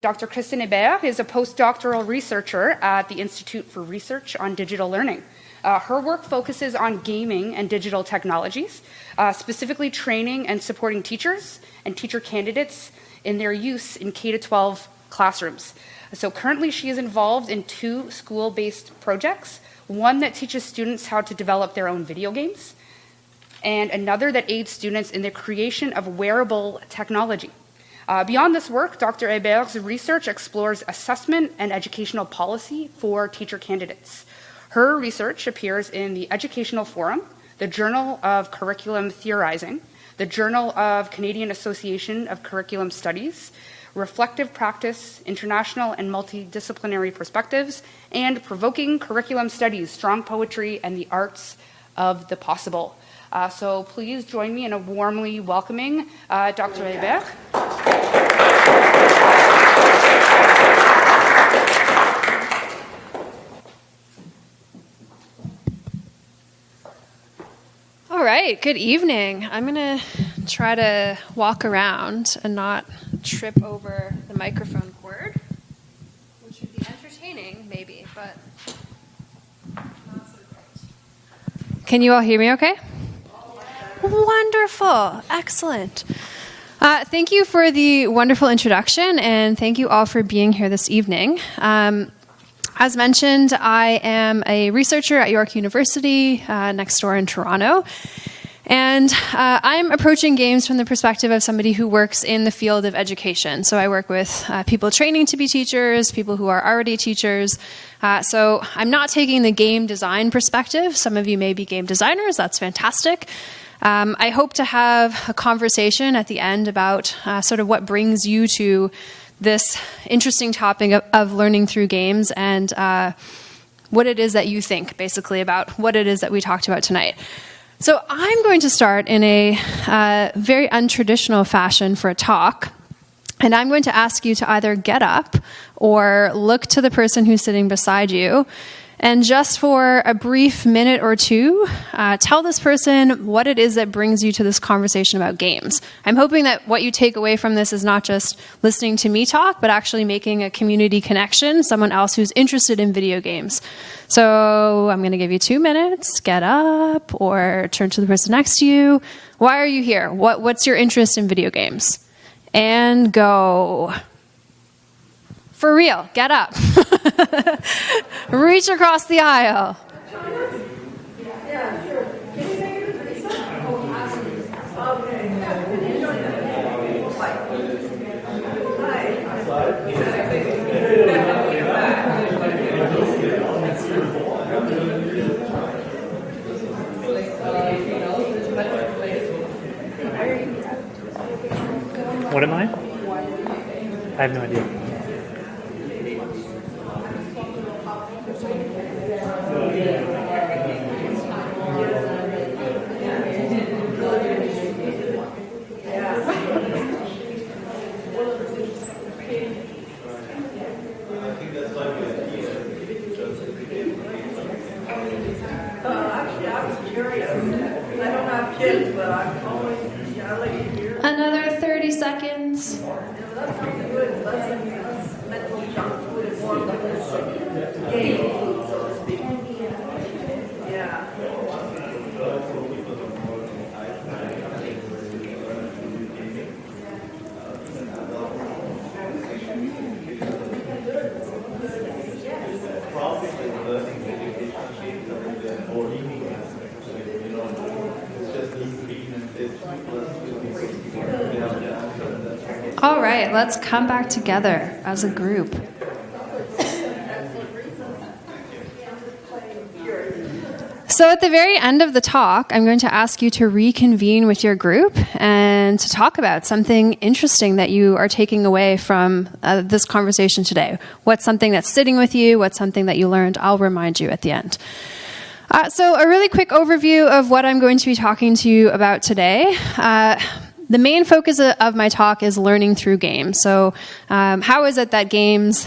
Dr. Cristyne Hébert is a postdoctoral researcher at the Institute for Research on Digital Learning. Her work focuses on gaming and digital technologies, specifically training and supporting teachers and teacher candidates in their use in K-12 classrooms. So currently she is involved in 2 school-based projects, one that teaches students how to develop their own video games, and another that aids students in the creation of wearable technology. Beyond this work, Dr. Hébert's research explores assessment and educational policy for teacher candidates. Her research appears in the Educational Forum, the Journal of Curriculum Theorizing, the Journal of Canadian Association of Curriculum Studies, Reflective Practice, International and Multidisciplinary Perspectives, and Provoking Curriculum Studies, Strong Poetry and the Arts of the Possible. So please join me in a warmly welcoming Dr. Hébert. All right, good evening. I'm going to try to walk around and not trip over the microphone cord, which would be entertaining, maybe, but not so great. Can you all hear me okay? Wonderful. Excellent. Thank you for the wonderful introduction, and thank you all for being here this evening. As mentioned, I am a researcher at York University, next door in Toronto, and I'm approaching games from the perspective of somebody who works in the field of education. So I work with people training to be teachers, people who are already teachers. So I'm not taking the game design perspective. Some of you may be game designers. That's fantastic. I hope to have a conversation at the end about sort of what brings you to this interesting topic of learning through games and what it is that you think, basically, about what it is that we talked about tonight. So I'm going to start in a very untraditional fashion for a talk, and I'm going to ask you to either get up or look to the person who's sitting beside you, and just for a brief minute or two, tell this person what it is that brings you to this conversation about games. I'm hoping that what you take away from this is not just listening to me talk, but actually making a community connection, someone else who's interested in video games. So I'm going to give you 2 minutes. Get up or turn to the person next to you. Why are you here? What's your interest in video games? And go. For real, get up. Reach across the aisle. Yeah, sure. What am I? I have no idea. Another 30 seconds. All right, let's come back together as a group. So at the very end of the talk, I'm going to ask you to reconvene with your group and to talk about something interesting that you are taking away from this conversation today. What's something that's sitting with you? What's something that you learned? I'll remind you at the end. So a really quick overview of what I'm going to be talking to you about today. The main focus of my talk is learning through games. So how is it that games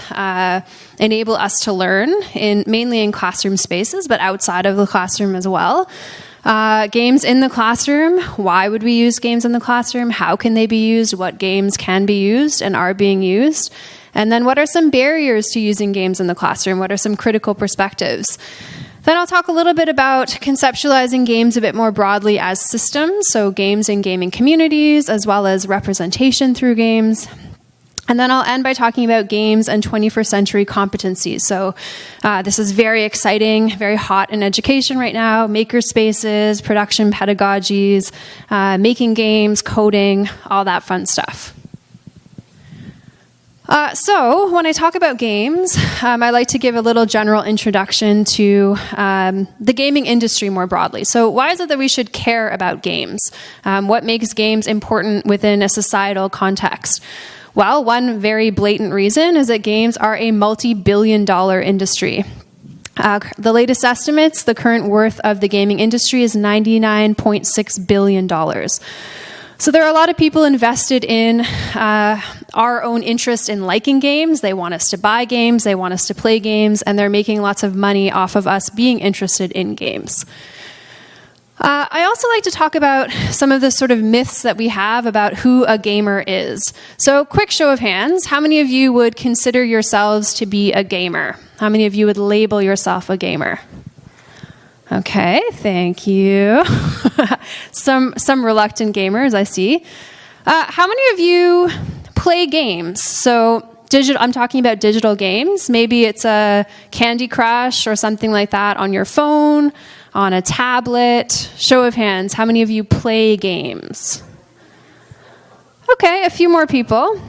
enable us to learn, mainly in classroom spaces, but outside of the classroom as well? Games in the classroom, why would we use games in the classroom? How can they be used? What games can be used and are being used? And then what are some barriers to using games in the classroom? What are some critical perspectives? Then I'll talk a little bit about conceptualizing games a bit more broadly as systems, so games in gaming communities, as well as representation through games. And then I'll end by talking about games and 21st century competencies. So this is very exciting, very hot in education right now. Maker spaces, production pedagogies, making games, coding, all that fun stuff. So when I talk about games, I like to give a little general introduction to the gaming industry more broadly. So why is it that we should care about games? What makes games important within a societal context? Well, one very blatant reason is that games are a multi-billion-dollar industry. The latest estimates, the current worth of the gaming industry is $99.6 billion. So there are a lot of people invested in our own interest in liking games. They want us to buy games, they want us to play games, and they're making lots of money off of us being interested in games. I also like to talk about some of the sort of myths that we have about who a gamer is. So quick show of hands, how many of you would consider yourselves to be a gamer? How many of you would label yourself a gamer? Okay, thank you. Some reluctant gamers, I see. How many of you play games? So I'm talking about digital games. Maybe it's a Candy Crush or something like that on your phone, on a tablet. Show of hands, how many of you play games? Okay, a few more people.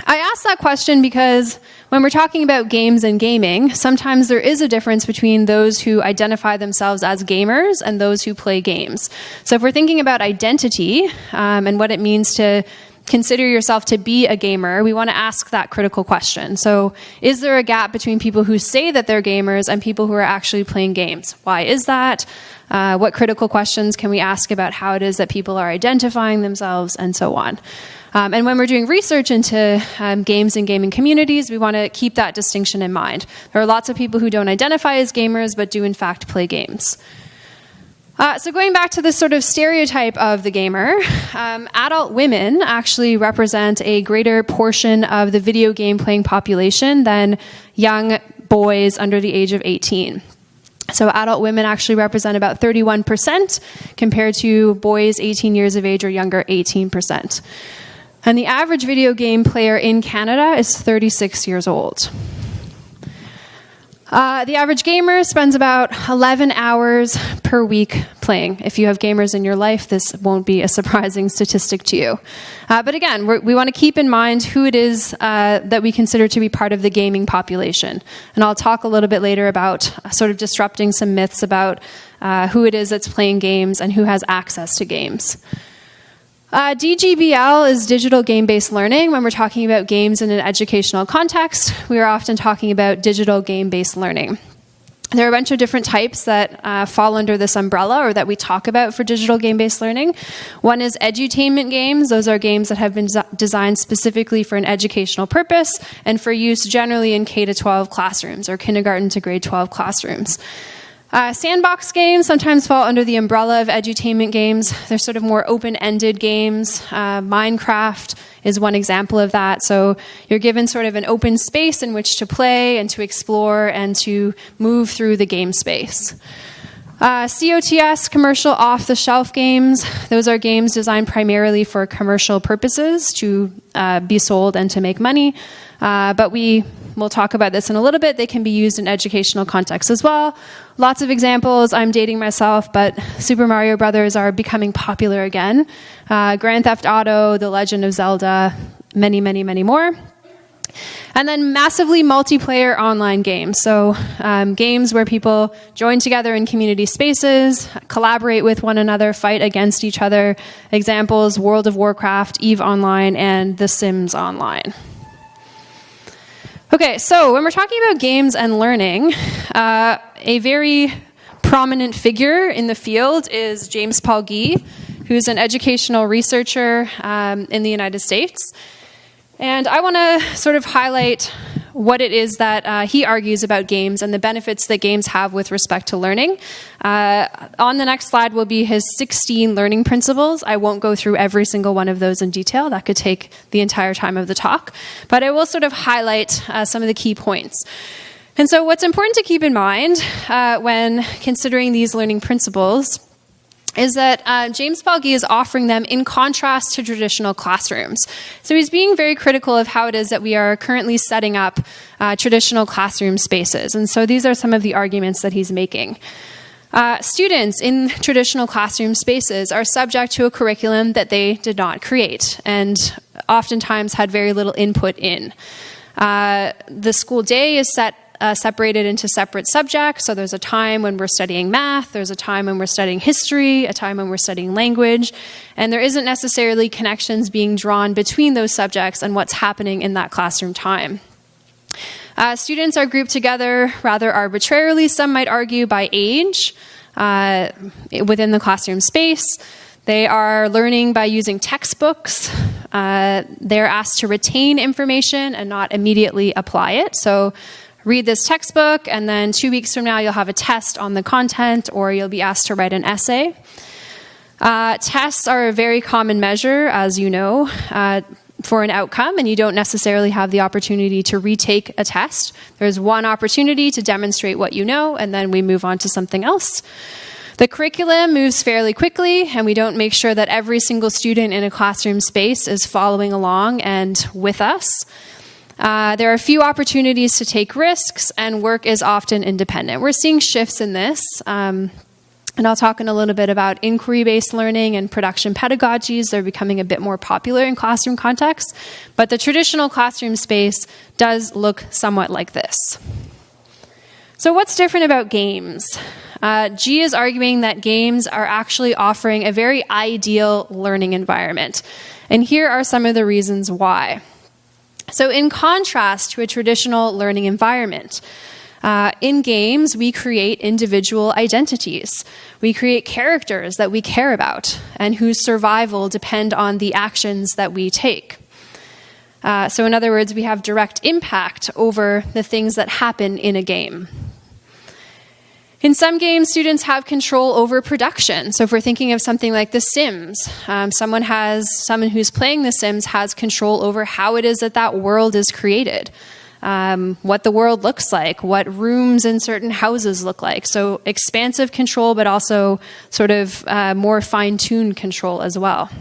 I asked that question because when we're talking about games and gaming, sometimes there is a difference between those who identify themselves as gamers and those who play games. So if we're thinking about identity and what it means to consider yourself to be a gamer, we want to ask that critical question. So is there a gap between people who say that they're gamers and people who are actually playing games? Why is that? What critical questions can we ask about how it is that people are identifying themselves, and so on. And when we're doing research into games and gaming communities, we want to keep that distinction in mind. There are lots of people who don't identify as gamers but do in fact play games. So going back to this sort of stereotype of the gamer, adult women actually represent a greater portion of the video game playing population than young boys under the age of 18. So adult women actually represent about 31% compared to boys 18 years of age or younger, 18%. And the average video game player in Canada is 36 years old. The average gamer spends about 11 hours per week playing. If you have gamers in your life, this won't be a surprising statistic to you. But again, we want to keep in mind who it is that we consider to be part of the gaming population. And I'll talk a little bit later about sort of disrupting some myths about who it is that's playing games and who has access to games. DGBL is digital game-based learning. When we're talking about games in an educational context, we are often talking about digital game-based learning. There are a bunch of different types that fall under this umbrella or that we talk about for digital game-based learning. One is edutainment games. Those are games that have been designed specifically for an educational purpose and for use generally in K-12 classrooms or kindergarten to grade 12 classrooms. Sandbox games sometimes fall under the umbrella of edutainment games. They're sort of more open-ended games. Minecraft is one example of that. So you're given sort of an open space in which to play and to explore and to move through the game space. COTS, commercial off-the-shelf games. Those are games designed primarily for commercial purposes to be sold and to make money. But we'll talk about this in a little bit. They can be used in educational contexts as well. Lots of examples. I'm dating myself, but Super Mario Brothers are becoming popular again. Grand Theft Auto, The Legend of Zelda, many, many, many more. And then massively multiplayer online games. So games where people join together in community spaces, collaborate with one another, fight against each other. Examples, World of Warcraft, EVE Online, and The Sims Online. Okay, so when we're talking about games and learning, a very prominent figure in the field is James Paul Gee, who's an educational researcher in the United States. And I want to sort of highlight what it is that he argues about games and the benefits that games have with respect to learning. On the next slide will be his 16 learning principles. I won't go through every single one of those in detail. That could take the entire time of the talk. But I will sort of highlight some of the key points. And so what's important to keep in mind when considering these learning principles is that James Palgi is offering them in contrast to traditional classrooms. So he's being very critical of how it is that we are currently setting up traditional classroom spaces. And so these are some of the arguments that he's making. Students in traditional classroom spaces are subject to a curriculum that they did not create and oftentimes had very little input in. The school day is separated into separate subjects. So there's a time when we're studying math, there's a time when we're studying history, a time when we're studying language, and there isn't necessarily connections being drawn between those subjects and what's happening in that classroom time. Students are grouped together rather arbitrarily, some might argue, by age within the classroom space. They are learning by using textbooks. They're asked to retain information and not immediately apply it. So read this textbook, and then 2 weeks from now, you'll have a test on the content, or you'll be asked to write an essay. Tests are a very common measure, as you know, for an outcome, and you don't necessarily have the opportunity to retake a test. There's one opportunity to demonstrate what you know, and then we move on to something else. The curriculum moves fairly quickly, and we don't make sure that every single student in a classroom space is following along and with us. There are few opportunities to take risks, and work is often independent. We're seeing shifts in this, and I'll talk in a little bit about inquiry-based learning and production pedagogies. They're becoming a bit more popular in classroom contexts, but the traditional classroom space does look somewhat like this. So what's different about games? G is arguing that games are actually offering a very ideal learning environment, and here are some of the reasons why. So in contrast to a traditional learning environment, in games, we create individual identities. We create characters that we care about and whose survival depend on the actions that we take. So in other words, we have direct impact over the things that happen in a game. In some games, students have control over production. So if we're thinking of something like The Sims, someone who's playing The Sims has control over how it is that world is created, what the world looks like, what rooms in certain houses look like. So expansive control, but also sort of more fine-tuned control as well.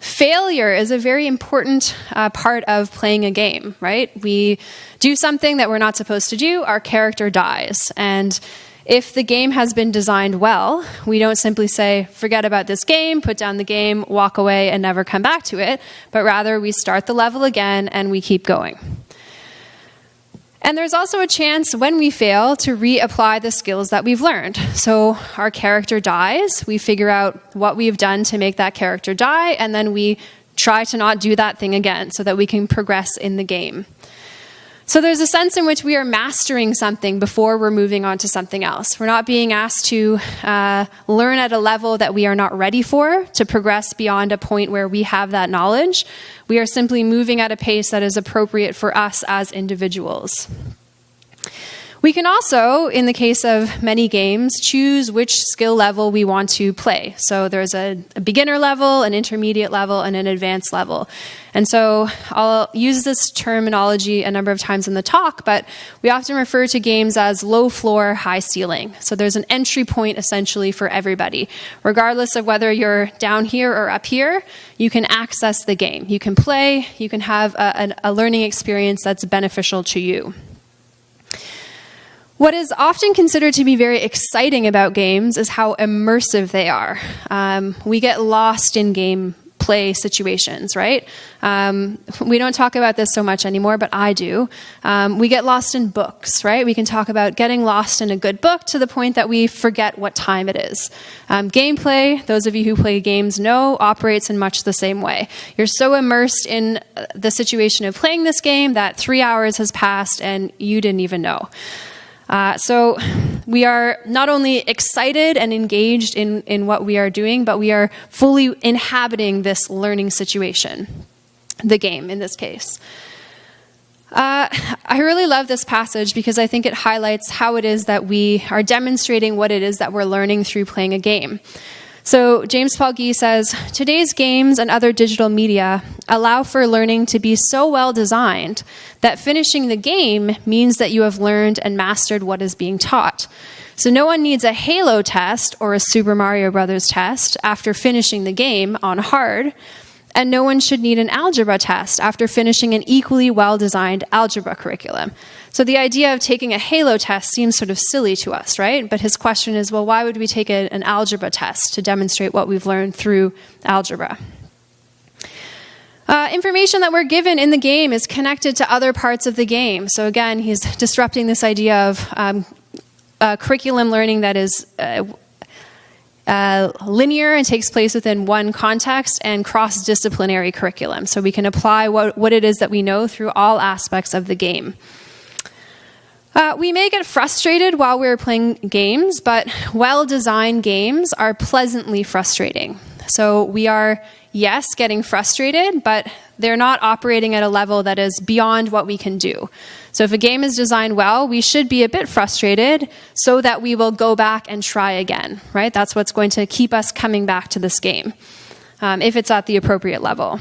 Failure is a very important part of playing a game, right? We do something that we're not supposed to do, our character dies. And if the game has been designed well, we don't simply say, forget about this game, put down the game, walk away, and never come back to it, but rather we start the level again and we keep going. And there's also a chance when we fail to reapply the skills that we've learned. So our character dies, we figure out what we've done to make that character die, and then we try to not do that thing again so that we can progress in the game. So there's a sense in which we are mastering something before we're moving on to something else. We're not being asked to learn at a level that we are not ready for, to progress beyond a point where we have that knowledge. We are simply moving at a pace that is appropriate for us as individuals. We can also, in the case of many games, choose which skill level we want to play. So there's a beginner level, an intermediate level, and an advanced level. And so I'll use this terminology a number of times in the talk, but we often refer to games as low floor, high ceiling. So there's an entry point essentially for everybody. Regardless of whether you're down here or up here, you can access the game. You can play, you can have a learning experience that's beneficial to you. What is often considered to be very exciting about games is how immersive they are. We get lost in game play situations, right? We don't talk about this so much anymore, but I do. We get lost in books, right? We can talk about getting lost in a good book to the point that we forget what time it is. Gameplay, those of you who play games know, operates in much the same way. You're so immersed in the situation of playing this game that 3 hours has passed and you didn't even know. So we are not only excited and engaged in what we are doing, but we are fully inhabiting this learning situation, the game in this case. I really love this passage because I think it highlights how it is that we are demonstrating what it is that we're learning through playing a game. So James Paul Gee says, today's games and other digital media allow for learning to be so well designed that finishing the game means that you have learned and mastered what is being taught. So no one needs a Halo test or a Super Mario Brothers test after finishing the game on hard, and no one should need an algebra test after finishing an equally well-designed algebra curriculum. So the idea of taking a Halo test seems sort of silly to us, right? But his question is, well, why would we take an algebra test to demonstrate what we've learned through algebra? Information that we're given in the game is connected to other parts of the game. So again, he's disrupting this idea of curriculum learning that is linear and takes place within one context, and cross-disciplinary curriculum. So we can apply what it is that we know through all aspects of the game. We may get frustrated while we're playing games, but well-designed games are pleasantly frustrating. So we are, yes, getting frustrated, but they're not operating at a level that is beyond what we can do. So if a game is designed well, we should be a bit frustrated so that we will go back and try again, right? That's what's going to keep us coming back to this game, if it's at the appropriate level.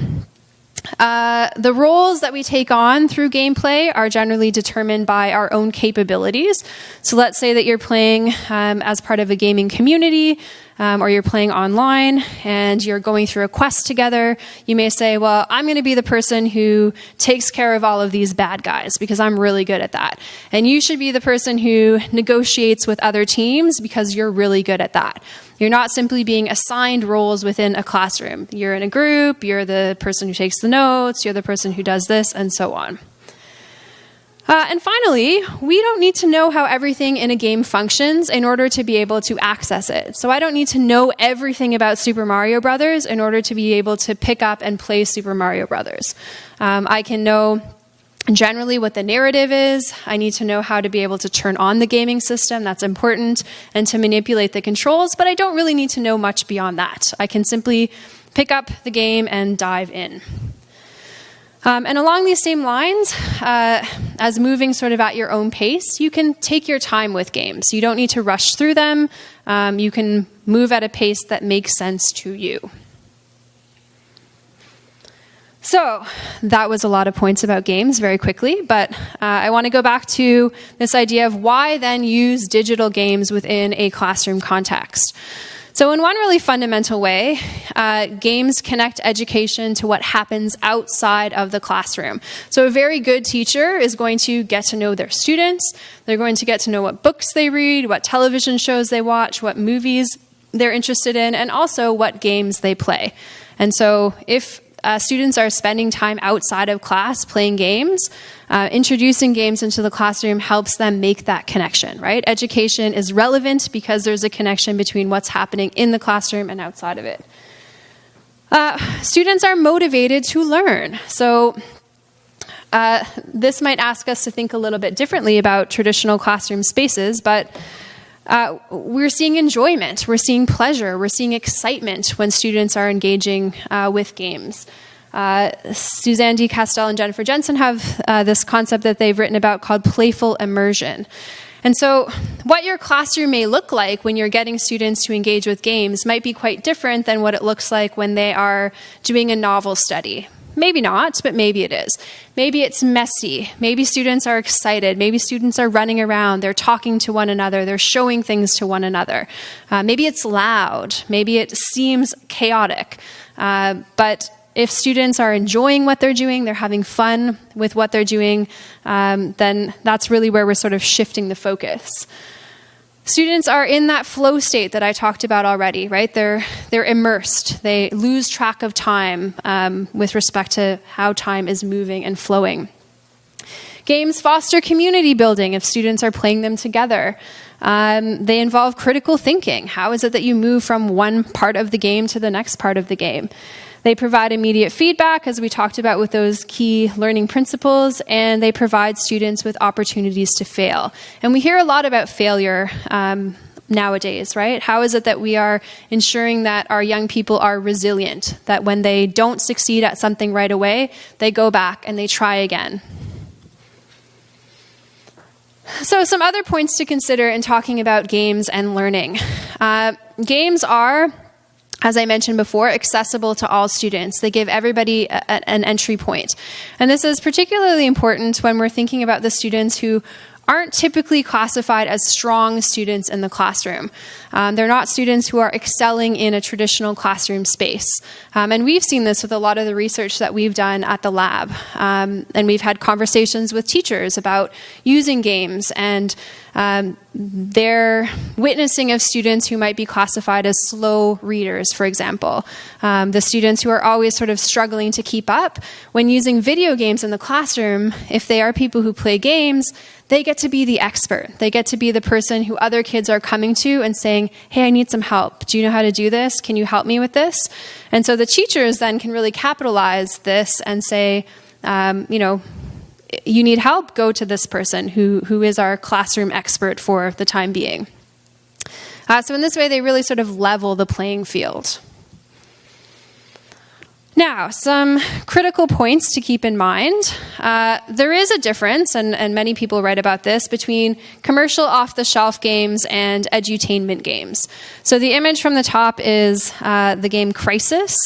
The roles that we take on through gameplay are generally determined by our own capabilities. So let's say that you're playing as part of a gaming community, or you're playing online and you're going through a quest together. You may say, well, I'm going to be the person who takes care of all of these bad guys because I'm really good at that. And you should be the person who negotiates with other teams because you're really good at that. You're not simply being assigned roles within a classroom. You're in a group, you're the person who takes the notes, you're the person who does this, and so on. And finally, we don't need to know how everything in a game functions in order to be able to access it. So I don't need to know everything about Super Mario Brothers in order to be able to pick up and play Super Mario Brothers. I can know generally what the narrative is. I need to know how to be able to turn on the gaming system. That's important. And to manipulate the controls, but I don't really need to know much beyond that. I can simply pick up the game and dive in. And along these same lines, as moving sort of at your own pace, you can take your time with games. You don't need to rush through them. You can move at a pace that makes sense to you. So that was a lot of points about games very quickly, but I want to go back to this idea of why then use digital games within a classroom context. So in one really fundamental way, games connect education to what happens outside of the classroom. So a very good teacher is going to get to know their students. They're going to get to know what books they read, what television shows they watch, what movies they're interested in, and also what games they play. And so if students are spending time outside of class playing games, introducing games into the classroom helps them make that connection, right? Education is relevant because there's a connection between what's happening in the classroom and outside of it. Students are motivated to learn. So this might ask us to think a little bit differently about traditional classroom spaces, but we're seeing enjoyment, we're seeing pleasure, we're seeing excitement when students are engaging with games. Suzanne D. Castell and Jennifer Jensen have this concept that they've written about called playful immersion. And so what your classroom may look like when you're getting students to engage with games might be quite different than what it looks like when they are doing a novel study. Maybe not, but maybe it is. Maybe it's messy. Maybe students are excited. Maybe students are running around. They're talking to one another. They're showing things to one another. Maybe it's loud. Maybe it seems chaotic. But if students are enjoying what they're doing, they're having fun with what they're doing, then that's really where we're sort of shifting the focus. Students are in that flow state that I talked about already, right? They're immersed. They lose track of time with respect to how time is moving and flowing. Games foster community building if students are playing them together. They involve critical thinking. How is it that you move from one part of the game to the next part of the game? They provide immediate feedback, as we talked about with those key learning principles, and they provide students with opportunities to fail. And we hear a lot about failure nowadays, right? How is it that we are ensuring that our young people are resilient, that when they don't succeed at something right away, they go back and they try again? So some other points to consider in talking about games and learning. Games are, as I mentioned before, accessible to all students. They give everybody an entry point. And this is particularly important when we're thinking about the students who aren't typically classified as strong students in the classroom. They're not students who are excelling in a traditional classroom space. And we've seen this with a lot of the research that we've done at the lab. And we've had conversations with teachers about using games and their witnessing of students who might be classified as slow readers, for example. The students who are always sort of struggling to keep up. When using video games in the classroom, if they are people who play games, they get to be the expert. They get to be the person who other kids are coming to and saying, hey, I need some help. Do you know how to do this? Can you help me with this? And so the teachers then can really capitalize this and say, you need help, go to this person who is our classroom expert for the time being. So in this way, they really sort of level the playing field. Now, some critical points to keep in mind. There is a difference, and many people write about this, between commercial off-the-shelf games and edutainment games. So the image from the top is the game Crisis,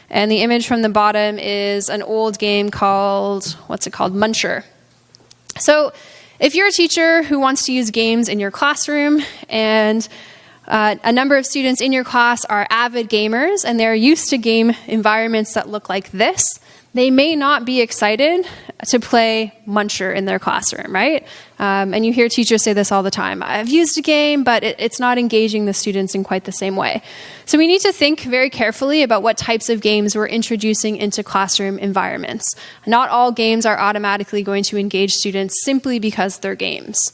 and the image from the bottom is an old game called, Muncher. So if you're a teacher who wants to use games in your classroom and a number of students in your class are avid gamers and they're used to game environments that look like this, they may not be excited to play Muncher in their classroom, right? And you hear teachers say this all the time. I've used a game, but it's not engaging the students in quite the same way. So we need to think very carefully about what types of games we're introducing into classroom environments. Not all games are automatically going to engage students simply because they're games.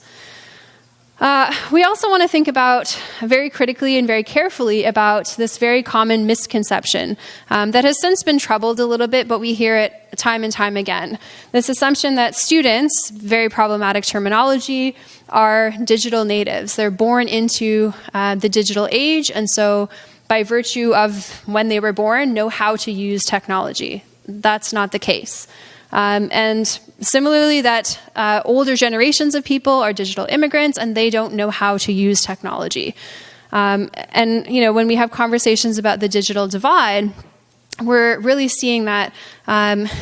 We also want to think about very critically and very carefully about this very common misconception that has since been troubled a little bit, but we hear it time and time again. This assumption that students, very problematic terminology, are digital natives. They're born into the digital age, and so by virtue of when they were born, know how to use technology. That's not the case. And similarly, that older generations of people are digital immigrants and they don't know how to use technology. And when we have conversations about the digital divide, we're really seeing that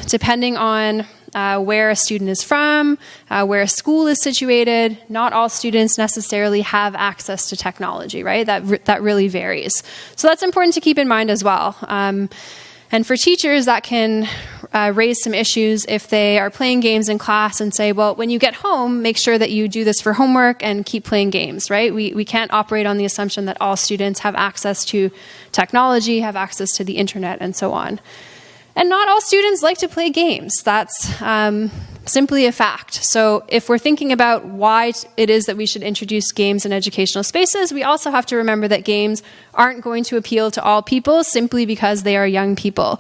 depending on where a student is from, where a school is situated, not all students necessarily have access to technology, right? That really varies. So that's important to keep in mind as well. And for teachers, that can raise some issues if they are playing games in class and say, well, when you get home, make sure that you do this for homework and keep playing games, right? We can't operate on the assumption that all students have access to technology, have access to the internet, and so on. And not all students like to play games. That's simply a fact. So if we're thinking about why it is that we should introduce games in educational spaces, we also have to remember that games aren't going to appeal to all people simply because they are young people.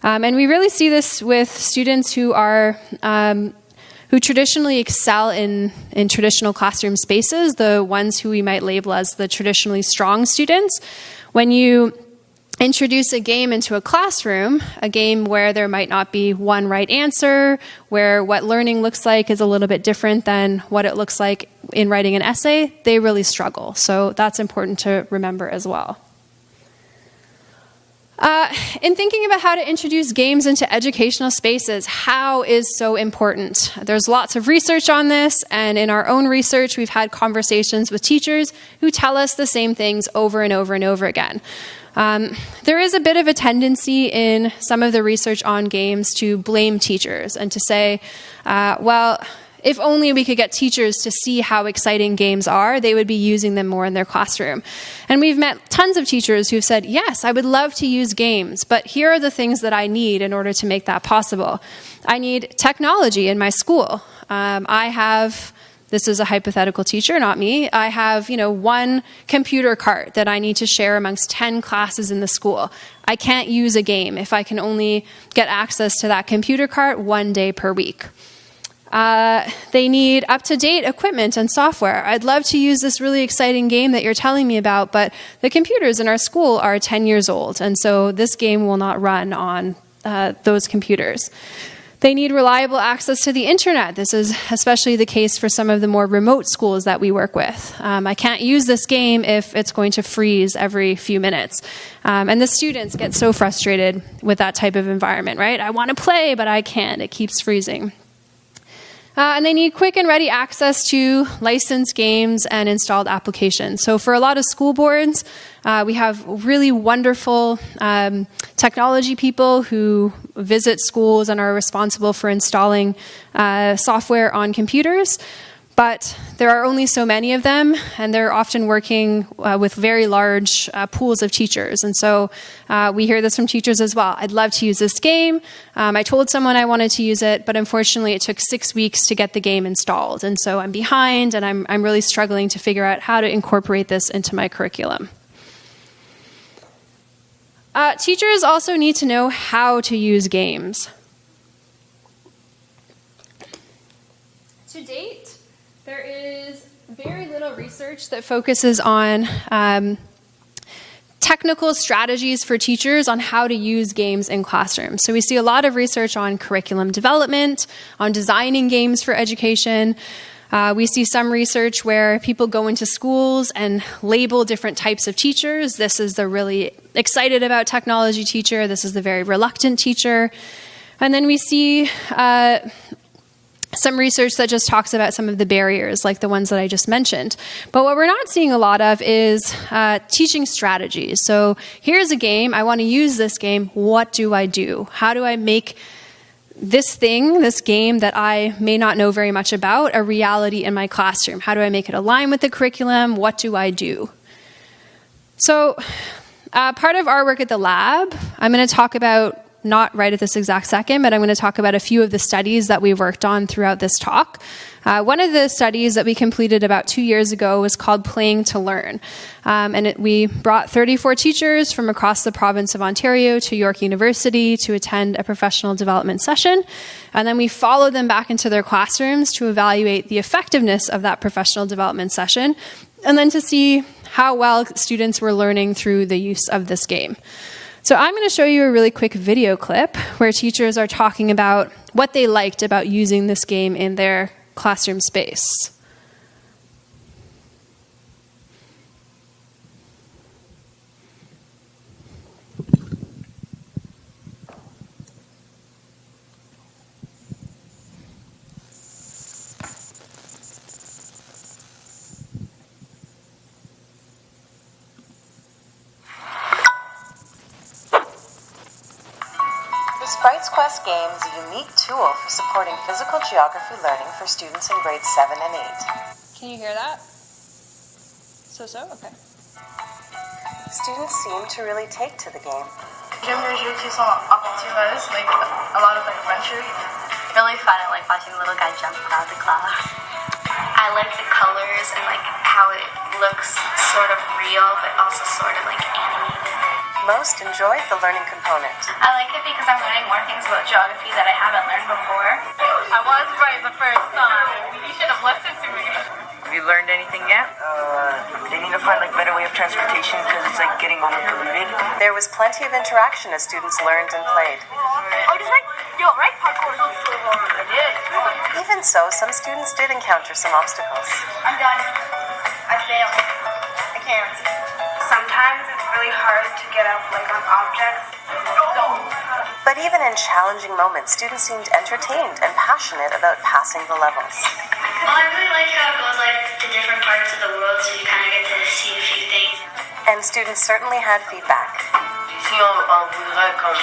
And we really see this with students who are who traditionally excel in traditional classroom spaces, the ones who we might label as the traditionally strong students. When you introduce a game into a classroom, a game where there might not be one right answer, where what learning looks like is a little bit different than what it looks like in writing an essay, they really struggle. So that's important to remember as well. In thinking about how to introduce games into educational spaces, how is so important? There's lots of research on this, and in our own research, we've had conversations with teachers who tell us the same things over and over and over again. There is a bit of a tendency in some of the research on games to blame teachers and to say, well, if only we could get teachers to see how exciting games are, they would be using them more in their classroom. And we've met tons of teachers who've said, yes, I would love to use games, but here are the things that I need in order to make that possible. I need technology in my school. This is a hypothetical teacher, not me. I have, one computer cart that I need to share amongst 10 classes in the school. I can't use a game if I can only get access to that computer cart one day per week. They need up-to-date equipment and software. I'd love to use this really exciting game that you're telling me about, but the computers in our school are 10 years old, and so this game will not run on those computers. They need reliable access to the internet. This is especially the case for some of the more remote schools that we work with. I can't use this game if it's going to freeze every few minutes. And the students get so frustrated with that type of environment, right? I want to play, but I can't. It keeps freezing. And they need quick and ready access to licensed games and installed applications. So for a lot of school boards, we have really wonderful technology people who visit schools and are responsible for installing software on computers. But there are only so many of them, and they're often working with very large pools of teachers. And so we hear this from teachers as well. I'd love to use this game. I told someone I wanted to use it, but unfortunately it took 6 weeks to get the game installed. And so I'm behind, and I'm really struggling to figure out how to incorporate this into my curriculum. Teachers also need to know how to use games. To date, there is very little research that focuses on technical strategies for teachers on how to use games in classrooms. So we see a lot of research on curriculum development, on designing games for education. We see some research where people go into schools and label different types of teachers. This is the really excited about technology teacher. This is the very reluctant teacher. And then we see some research that just talks about some of the barriers, like the ones that I just mentioned. But what we're not seeing a lot of is teaching strategies. So here's a game. I want to use this game. What do I do? How do I make this game that I may not know very much about, a reality in my classroom? How do I make it align with the curriculum? What do I do? So part of our work at the lab, I'm going to talk about, not right at this exact second, but I'm going to talk about a few of the studies that we worked on throughout this talk. One of the studies that we completed about 2 years ago was called Playing to Learn. We brought 34 teachers from across the province of Ontario to York University to attend a professional development session. And then we followed them back into their classrooms to evaluate the effectiveness of that professional development session, and then to see how well students were learning through the use of this game. So I'm going to show you a really quick video clip where teachers are talking about what they liked about using this game in their classroom space. The Sprites Quest game is a unique tool for supporting physical geography learning for students in grades 7 and 8. Can you hear that? So? Okay. Students seem to really take to the game. J'aime le jeu qui sont aventures, like a lot of adventure. Really fun. I like watching the little guy jump cloud to cloud. I like the colors and like how it looks sort of real, but also sort of like animated. Most enjoy the learning component. I like it because I'm learning more things about geography that I haven't learned before. I was right the first time. You should have listened to me. Have you learned anything yet? They need to find like better way of transportation because it's like getting overpolluted. There was plenty of interaction as students learned and played. Oh, just like, right? Parkour is so hard. I did. Even so, some students did encounter some obstacles. I'm done. I failed. I can't. Sometimes it's really hard to get up like on objects. But even in challenging moments, students seemed entertained and passionate about passing the levels. Well, I really like how it goes like to different parts of the world, so you kind of get to see a few things. And students certainly had feedback. Si on voudrait comme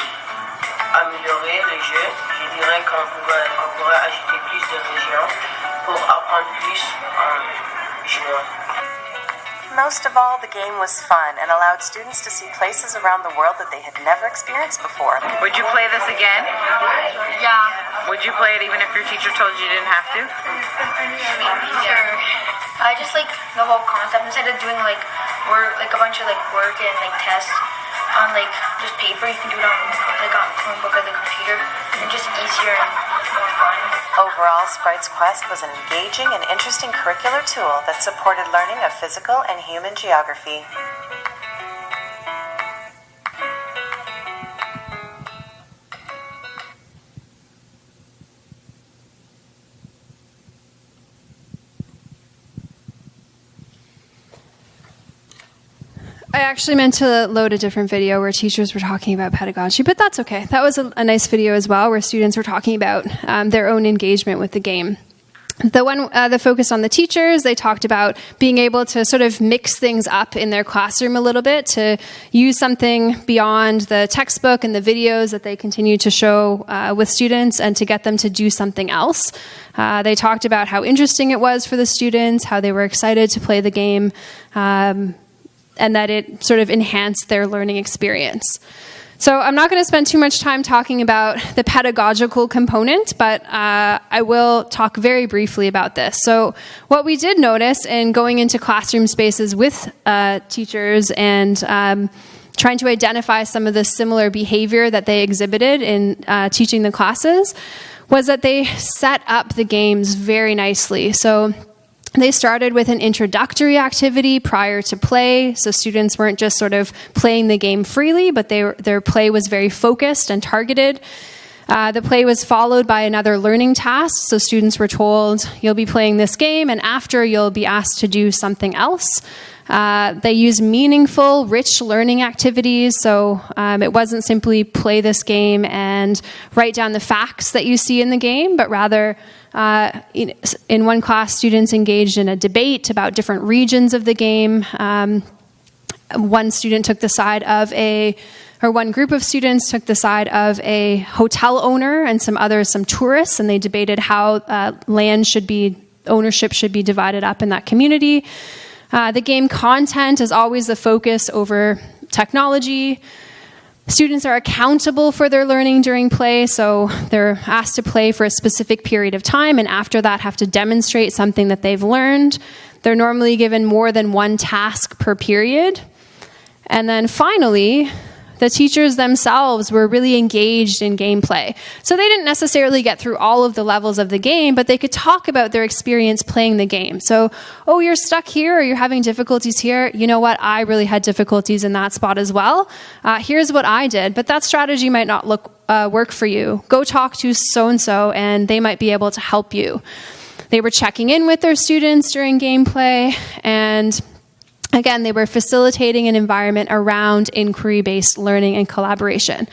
améliorer le jeu, je dirais qu'on pourrait ajouter plus de régions pour apprendre plus en jouant. Most of all, the game was fun and allowed students to see places around the world that they had never experienced before. Would you play this again? Yeah. Would you play it even if your teacher told you you didn't have to? Sure. I just like the whole concept. Instead of doing like work, like a bunch of like work and like tests on like just paper, you can do it on like on Chromebook or the computer. It's just easier and more fun. Overall, Sprites Quest was an engaging and interesting curricular tool that supported learning of physical and human geography. actually meant to load a different video where teachers were talking about pedagogy, but that's okay. That was a nice video as well, where students were talking about their own engagement with the game. The focus on the teachers, they talked about being able to sort of mix things up in their classroom a little bit, to use something beyond the textbook and the videos that they continue to show with students, and to get them to do something else. They talked about how interesting it was for the students, how they were excited to play the game, and that it sort of enhanced their learning experience. So I'm not going to spend too much time talking about the pedagogical component, but I will talk very briefly about this. So what we did notice in going into classroom spaces with teachers and trying to identify some of the similar behavior that they exhibited in teaching the classes was that they set up the games very nicely. So they started with an introductory activity prior to play, so students weren't just sort of playing the game freely, but their play was very focused and targeted. The play was followed by another learning task, so students were told, you'll be playing this game, and after you'll be asked to do something else. They used meaningful, rich learning activities, so it wasn't simply play this game and write down the facts that you see in the game, but rather in one class, students engaged in a debate about different regions of the game. One student took the side of one group of students took the side of a hotel owner, and some tourists, and they debated how ownership should be divided up in that community. The game content is always the focus over technology. Students are accountable for their learning during play, so they're asked to play for a specific period of time, and after that have to demonstrate something that they've learned. They're normally given more than one task per period. And then finally, the teachers themselves were really engaged in gameplay. So they didn't necessarily get through all of the levels of the game, but they could talk about their experience playing the game. So, oh, you're stuck here, or you're having difficulties here. You know what? I really had difficulties in that spot as well. Here's what I did, but that strategy might not work for you. Go talk to so-and-so, and they might be able to help you. They were checking in with their students during gameplay, and again, they were facilitating an environment around inquiry-based learning and collaboration.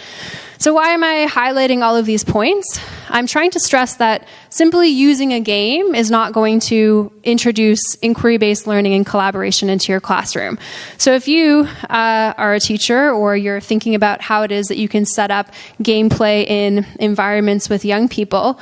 So why am I highlighting all of these points? I'm trying to stress that simply using a game is not going to introduce inquiry-based learning and collaboration into your classroom. So if you are a teacher, or you're thinking about how it is that you can set up gameplay in environments with young people,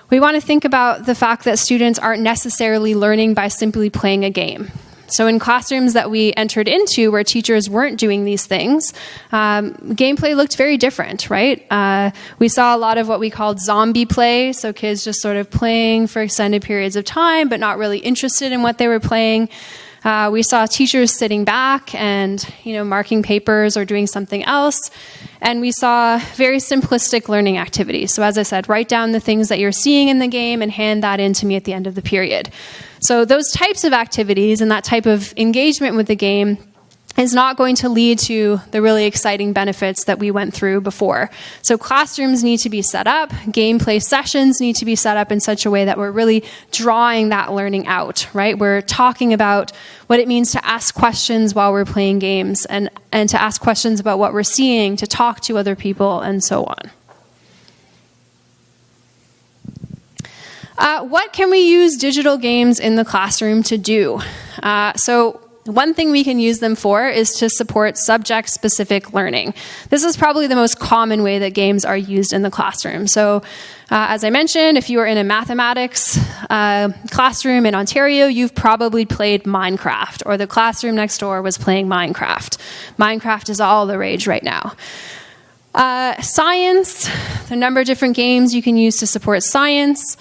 we want to think about the fact that students aren't necessarily learning by simply playing a game. So in classrooms that we entered into where teachers weren't doing these things, gameplay looked very different, right? We saw a lot of what we called zombie play, so kids just sort of playing for extended periods of time, but not really interested in what they were playing. We saw teachers sitting back and, marking papers or doing something else. And we saw very simplistic learning activities. So as I said, write down the things that you're seeing in the game and hand that in to me at the end of the period. So those types of activities and that type of engagement with the game is not going to lead to the really exciting benefits that we went through before. So classrooms need to be set up, gameplay sessions need to be set up in such a way that we're really drawing that learning out, right? We're talking about what it means to ask questions while we're playing games, and to ask questions about what we're seeing, to talk to other people, and so on. What can we use digital games in the classroom to do? So one thing we can use them for is to support subject-specific learning. This is probably the most common way that games are used in the classroom. So as I mentioned, if you are in a mathematics classroom in Ontario, you've probably played Minecraft, or the classroom next door was playing Minecraft. Minecraft is all the rage right now. Science, there are a number of different games you can use to support science.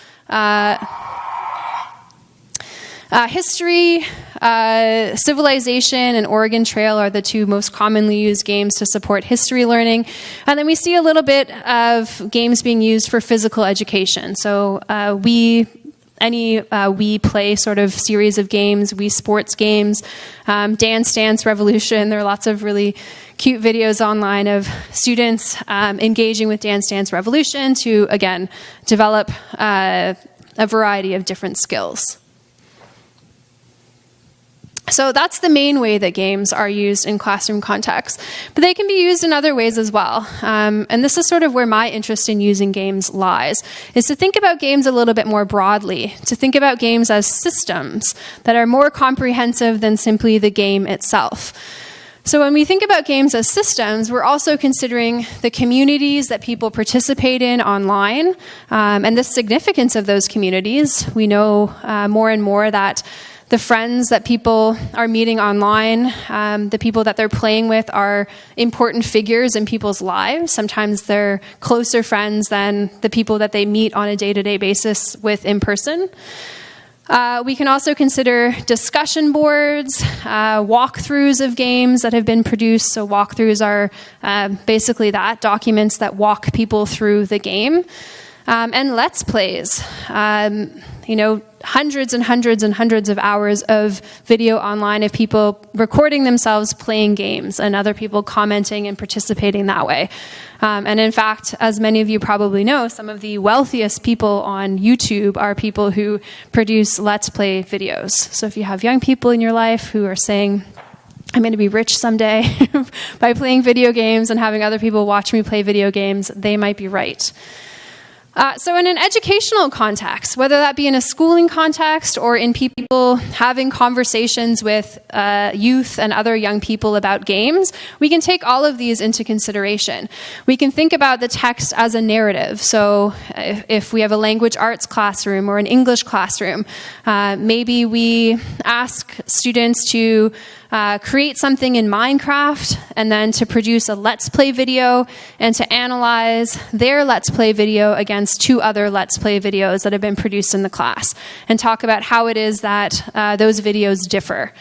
History, Civilization, and Oregon Trail are the two most commonly used games to support history learning. And then we see a little bit of games being used for physical education. So we play sort of series of games, Wii Sports games, Dance Revolution. There are lots of really cute videos online of students engaging with Dance Revolution to, again, develop a variety of different skills. So that's the main way that games are used in classroom contexts. But they can be used in other ways as well. And this is sort of where my interest in using games lies, is to think about games a little bit more broadly, to think about games as systems that are more comprehensive than simply the game itself. So when we think about games as systems, we're also considering the communities that people participate in online, and the significance of those communities. We know more and more that the friends that people are meeting online, the people that they're playing with are important figures in people's lives. Sometimes they're closer friends than the people that they meet on a day-to-day basis with in person. We can also consider discussion boards, walkthroughs of games that have been produced. So walkthroughs are basically that, documents that walk people through the game. And Let's Plays, hundreds and hundreds and hundreds of hours of video online of people recording themselves playing games and other people commenting and participating that way. And in fact, as many of you probably know, some of the wealthiest people on YouTube are people who produce Let's Play videos. So if you have young people in your life who are saying, I'm going to be rich someday by playing video games and having other people watch me play video games, they might be right. So in an educational context, whether that be in a schooling context or in people having conversations with youth and other young people about games, we can take all of these into consideration. We can think about the text as a narrative. So if we have a language arts classroom or an English classroom, maybe we ask students to create something in Minecraft and then to produce a Let's Play video and to analyze their Let's Play video against two other Let's Play videos that have been produced in the class and talk about how it is that those videos differ.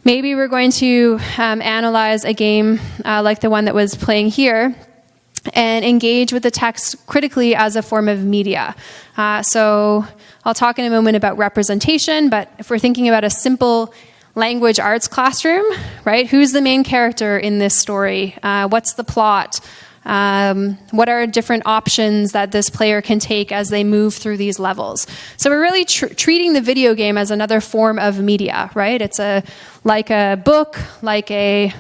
Maybe we're going to analyze a game like the one that was playing here and engage with the text critically as a form of media. So I'll talk in a moment about representation, but if we're thinking about a simple language arts classroom, right? Who's the main character in this story? What's the plot? What are different options that this player can take as they move through these levels? So we're really treating the video game as another form of media, right? It's like a book, like a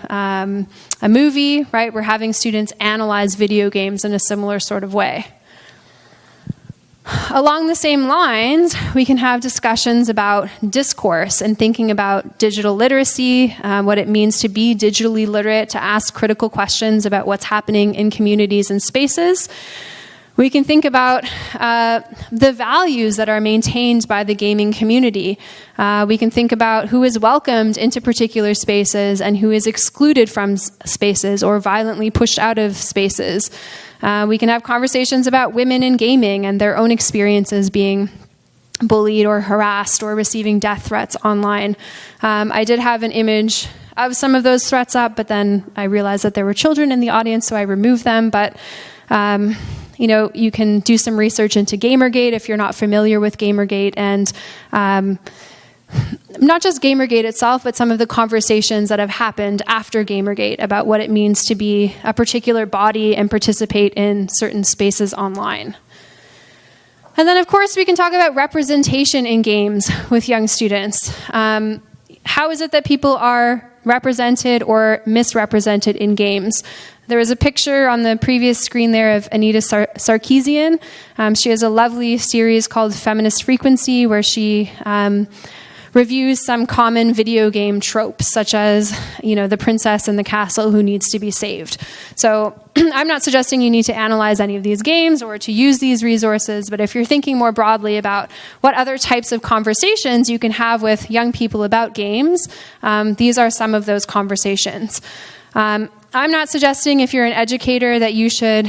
movie, right? We're having students analyze video games in a similar sort of way. Along the same lines, we can have discussions about discourse and thinking about digital literacy, what it means to be digitally literate, to ask critical questions about what's happening in communities and spaces. We can think about the values that are maintained by the gaming community. We can think about who is welcomed into particular spaces and who is excluded from spaces or violently pushed out of spaces. We can have conversations about women in gaming and their own experiences being bullied or harassed or receiving death threats online. I did have an image of some of those threats up, but then I realized that there were children in the audience, so I removed them. But you can do some research into Gamergate if you're not familiar with Gamergate, and not just Gamergate itself, but some of the conversations that have happened after Gamergate about what it means to be a particular body and participate in certain spaces online. And then, of course, we can talk about representation in games with young students. How is it that people are represented or misrepresented in games? There was a picture on the previous screen there of Anita Sarkeesian. She has a lovely series called Feminist Frequency, where she reviews some common video game tropes, such as, the princess in the castle who needs to be saved. So I'm not suggesting you need to analyze any of these games or to use these resources, but if you're thinking more broadly about what other types of conversations you can have with young people about games, these are some of those conversations. I'm not suggesting if you're an educator that you should,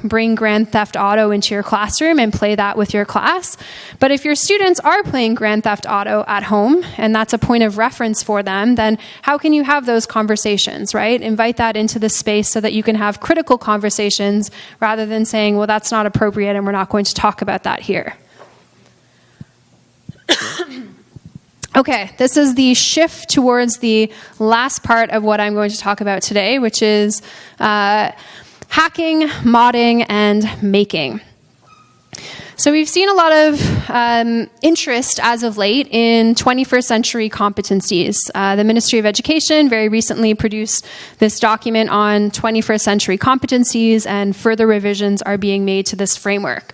bring Grand Theft Auto into your classroom and play that with your class. But if your students are playing Grand Theft Auto at home and that's a point of reference for them, then how can you have those conversations, right? Invite that into the space so that you can have critical conversations rather than saying, well, that's not appropriate and we're not going to talk about that here. Okay, this is the shift towards the last part of what I'm going to talk about today, which is hacking, modding, and making. So we've seen a lot of interest as of late in 21st century competencies. The Ministry of Education very recently produced this document on 21st century competencies, and further revisions are being made to this framework.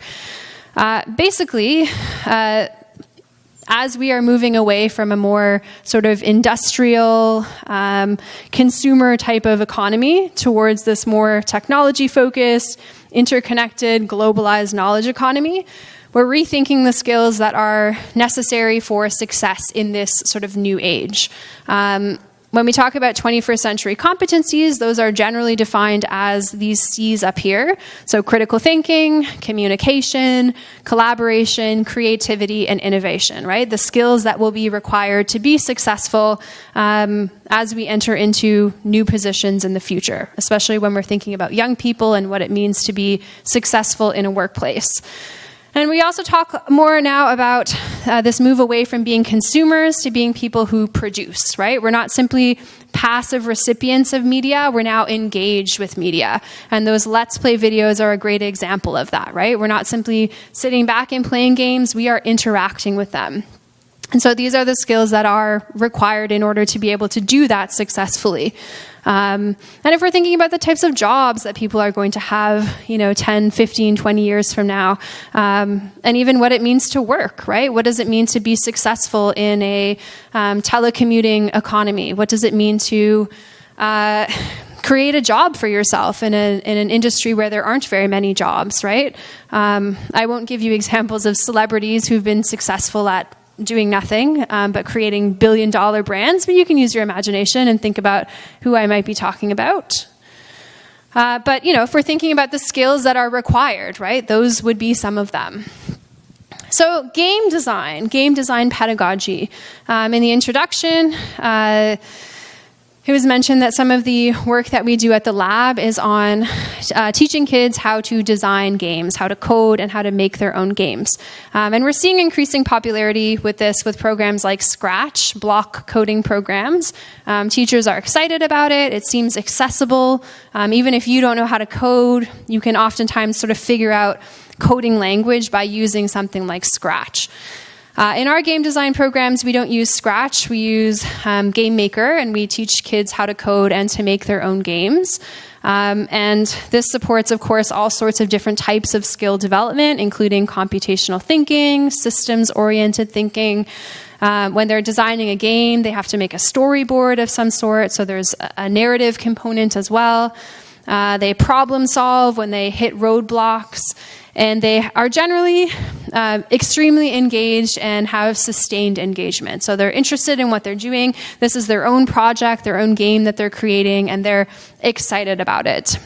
Basically, as we are moving away from a more sort of industrial, consumer type of economy towards this more technology-focused, interconnected, globalized knowledge economy, we're rethinking the skills that are necessary for success in this sort of new age. When we talk about 21st century competencies, those are generally defined as these C's up here. So critical thinking, communication, collaboration, creativity, and innovation, right? The skills that will be required to be successful as we enter into new positions in the future, especially when we're thinking about young people and what it means to be successful in a workplace. And we also talk more now about this move away from being consumers to being people who produce, right? We're not simply passive recipients of media, we're now engaged with media. And those Let's Play videos are a great example of that, right? We're not simply sitting back and playing games, we are interacting with them. And so these are the skills that are required in order to be able to do that successfully. And if we're thinking about the types of jobs that people are going to have, 10, 15, 20 years from now, and even what it means to work, right? What does it mean to be successful in a telecommuting economy? What does it mean to create a job for yourself in an industry where there aren't very many jobs, right? I won't give you examples of celebrities who've been successful at doing nothing, but creating billion-dollar brands. But you can use your imagination and think about who I might be talking about. But, if we're thinking about the skills that are required, right, those would be some of them. So game design pedagogy. In the introduction, it was mentioned that some of the work that we do at the lab is on teaching kids how to design games, how to code, and how to make their own games. And we're seeing increasing popularity with this with programs like Scratch, block coding programs. Teachers are excited about it. It seems accessible. Even if you don't know how to code, you can oftentimes sort of figure out coding language by using something like Scratch. In our game design programs, we don't use Scratch. We use Game Maker, and we teach kids how to code and to make their own games. And this supports, of course, all sorts of different types of skill development, including computational thinking, systems-oriented thinking. When they're designing a game, they have to make a storyboard of some sort, so there's a narrative component as well. They problem solve when they hit roadblocks. And they are generally extremely engaged and have sustained engagement. So they're interested in what they're doing. This is their own project, their own game that they're creating, and they're excited about it.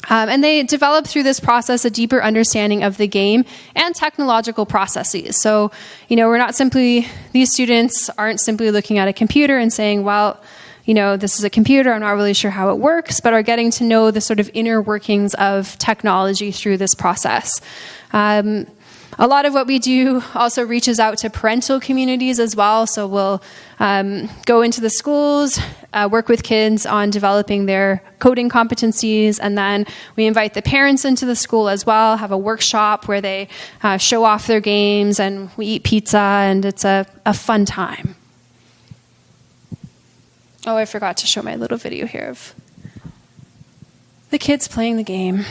And they develop through this process a deeper understanding of the game and technological processes. So, these students aren't simply looking at a computer and saying, well, this is a computer, I'm not really sure how it works, but are getting to know the sort of inner workings of technology through this process. A lot of what we do also reaches out to parental communities as well. So we'll go into the schools, work with kids on developing their coding competencies, and then we invite the parents into the school as well, have a workshop where they show off their games, and we eat pizza, and it's a fun time. Oh, I forgot to show my little video here of the kids playing the game.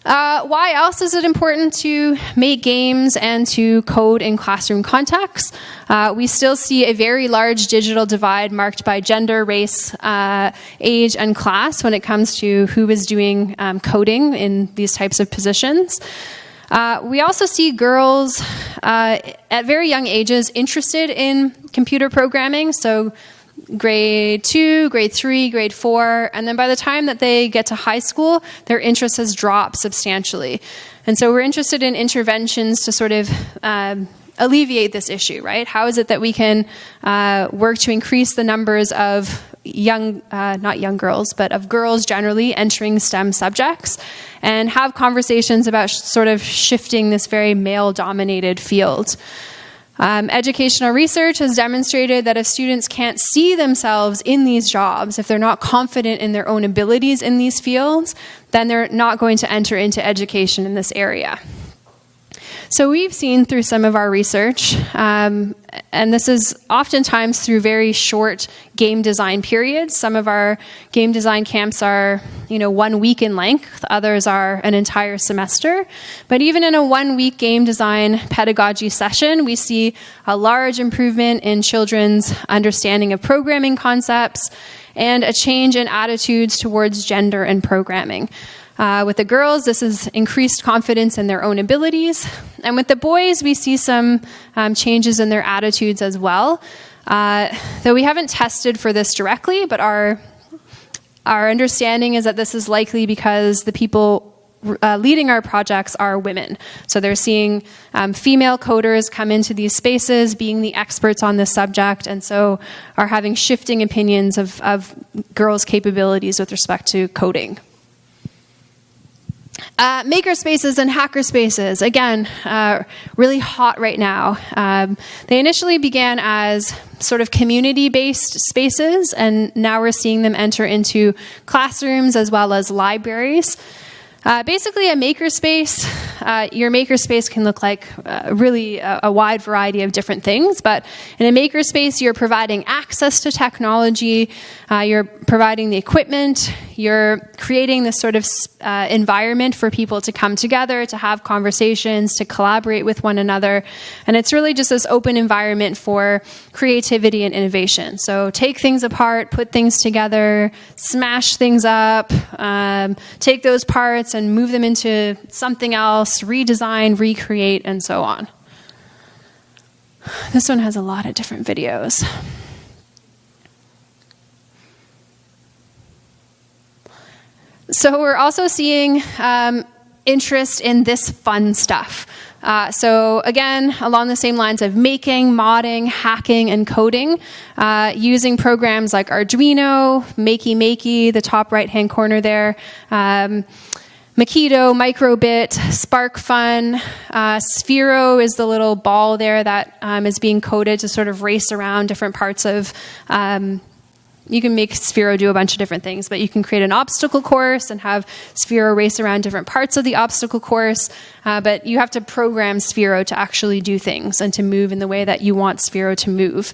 Why else is it important to make games and to code in classroom contexts? We still see a very large digital divide marked by gender, race, age, and class when it comes to who is doing coding in these types of positions. We also see girls at very young ages interested in computer programming, so grade 2, grade 3, grade 4, and then by the time that they get to high school, their interest has dropped substantially. And so we're interested in interventions to sort of alleviate this issue, right? How is it that we can work to increase the numbers of not young girls, but of girls generally entering STEM subjects, and have conversations about sort of shifting this very male-dominated field. Educational research has demonstrated that if students can't see themselves in these jobs, if they're not confident in their own abilities in these fields, then they're not going to enter into education in this area. So we've seen through some of our research, and this is oftentimes through very short game design periods. Some of our game design camps are, 1 week in length. Others are an entire semester. But even in a 1-week game design pedagogy session, we see a large improvement in children's understanding of programming concepts and a change in attitudes towards gender and programming. With the girls, this is increased confidence in their own abilities. And with the boys, we see some changes in their attitudes as well. Though we haven't tested for this directly, but our understanding is that this is likely because the people leading our projects are women. So they're seeing female coders come into these spaces, being the experts on this subject, and so are having shifting opinions of girls' capabilities with respect to coding. Maker spaces and hacker spaces, again, really hot right now. They initially began as sort of community-based spaces, and now we're seeing them enter into classrooms as well as libraries. Basically, a makerspace, your makerspace can look like really a wide variety of different things, but in a makerspace, you're providing access to technology, you're providing the equipment, you're creating this sort of environment for people to come together, to have conversations, to collaborate with one another, and it's really just this open environment for creativity and innovation. So take things apart, put things together, smash things up, take those parts and move them into something else, redesign, recreate, and so on. This one has a lot of different videos. So we're also seeing interest in this fun stuff. So again, along the same lines of making, modding, hacking, and coding, using programs like Arduino, Makey, the top right-hand corner there, Makito, Microbit, SparkFun, Sphero is the little ball there that is being coded to sort of race around different parts of, you can make Sphero do a bunch of different things, but you can create an obstacle course and have Sphero race around different parts of the obstacle course, but you have to program Sphero to actually do things and to move in the way that you want Sphero to move.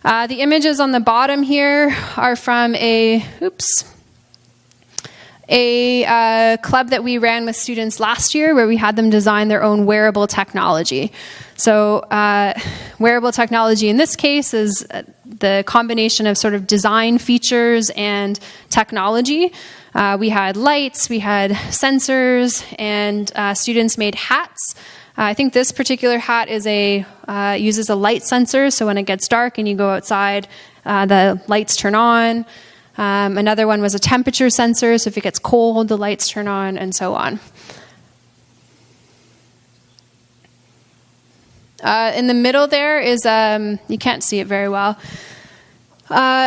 The images on the bottom here are from a club that we ran with students last year where we had them design their own wearable technology. So wearable technology in this case is the combination of sort of design features and technology. We had lights, we had sensors, and students made hats. I think this particular hat is uses a light sensor, so when it gets dark and you go outside, the lights turn on. Another one was a temperature sensor, so if it gets cold, the lights turn on, and so on. In the middle there is, you can't see it very well,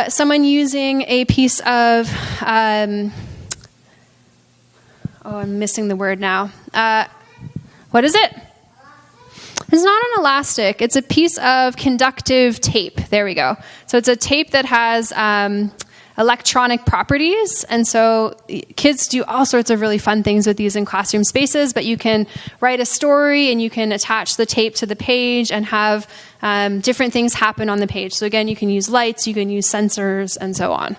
someone using a piece of, I'm missing the word now. What is it? It's not an elastic. It's a piece of conductive tape. There we go. So it's a tape that has electronic properties, and so kids do all sorts of really fun things with these in classroom spaces, but you can write a story and you can attach the tape to the page and have different things happen on the page. So again, you can use lights, you can use sensors, and so on.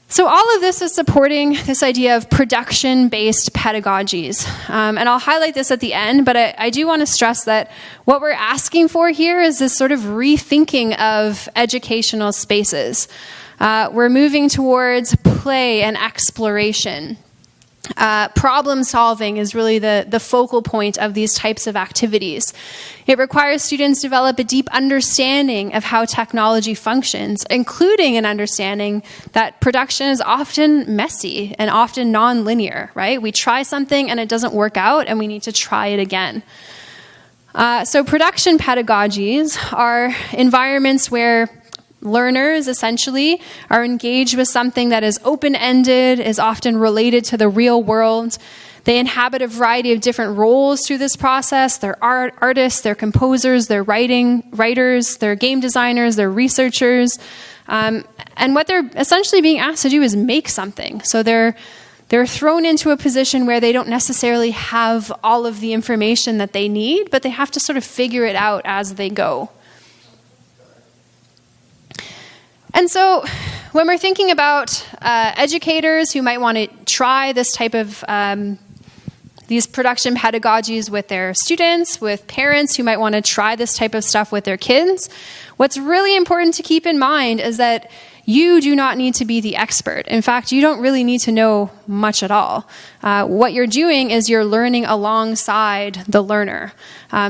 So all of this is supporting this idea of production-based pedagogies. And I'll highlight this at the end, but I do want to stress that what we're asking for here is this sort of rethinking of educational spaces. We're moving towards play and exploration. Problem solving is really the focal point of these types of activities. It requires students develop a deep understanding of how technology functions, including an understanding that production is often messy and often non-linear, right? We try something and it doesn't work out and we need to try it again. So production pedagogies are environments where learners essentially are engaged with something that is open-ended, is often related to the real world. They inhabit a variety of different roles through this process. They're artists, they're composers, they're writers, they're game designers, they're researchers. And what they're essentially being asked to do is make something. So they're thrown into a position where they don't necessarily have all of the information that they need, but they have to sort of figure it out as they go. And so when we're thinking about educators who might want to try this type of these production pedagogies with their students, with parents who might want to try this type of stuff with their kids, what's really important to keep in mind is that you do not need to be the expert. In fact, you don't really need to know much at all. What you're doing is you're learning alongside the learner.